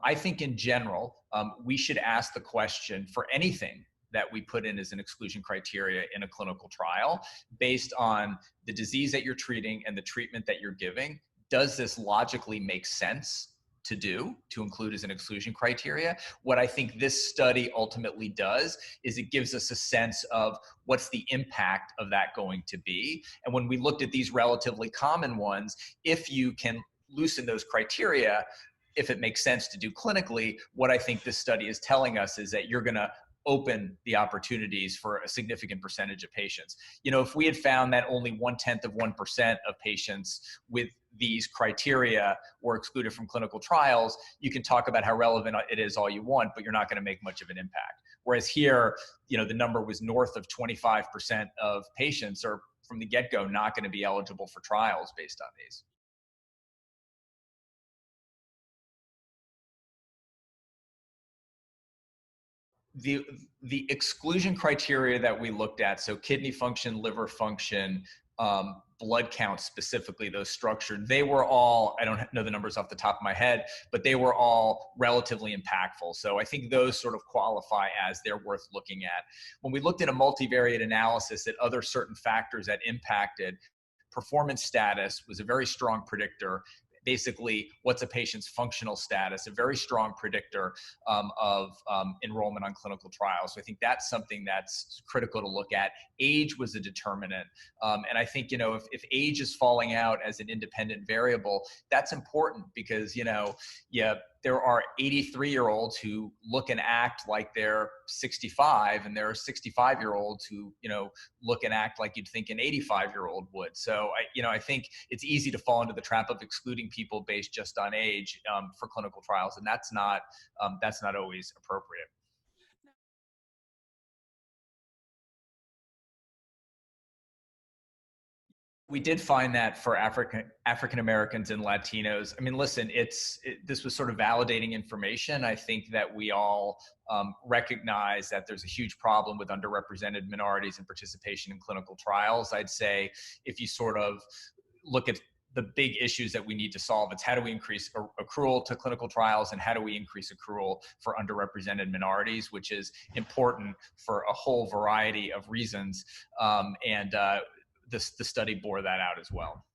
I think in general, we should ask the question for anything that we put in as an exclusion criteria in a clinical trial based on the disease that you're treating and the treatment that you're giving. Does this logically make sense to include as an exclusion criteria? What I think this study ultimately does is it gives us a sense of what's the impact of that going to be. And when we looked at these relatively common ones, if you can loosen those criteria, if it makes sense to do clinically, what I think this study is telling us is that you're going to open the opportunities for a significant percentage of patients. You know, if we had found that only 0.1% of patients with these criteria were excluded from clinical trials, you can talk about how relevant it is all you want, but you're not going to make much of an impact. Whereas here, you know, the number was north of 25% of patients are from the get-go not going to be eligible for trials based on these. The exclusion criteria that we looked at, so kidney function, liver function, blood count specifically, those structured, they were all, I don't know the numbers off the top of my head, but they were all relatively impactful. So I think those sort of qualify as they're worth looking at. When we looked at a multivariate analysis at other certain factors that impacted, performance status was a very strong predictor. Basically, what's a patient's functional status, a very strong predictor of enrollment on clinical trials. So I think that's something that's critical to look at. Age was a determinant. And I think, you know, if age is falling out as an independent variable, that's important because, you know, there are 83-year-olds who look and act like they're 65, and there are 65-year-olds who, you know, look and act like you'd think an 85-year-old would. So, I think it's easy to fall into the trap of excluding people based just on age for clinical trials, and that's not always appropriate. We did find that for African Americans and Latinos. I mean, listen, this was sort of validating information. I think that we all recognize that there's a huge problem with underrepresented minorities and participation in clinical trials. I'd say if you sort of look at the big issues that we need to solve, it's how do we increase accrual to clinical trials, and how do we increase accrual for underrepresented minorities, which is important for a whole variety of reasons. The study bore that out as well.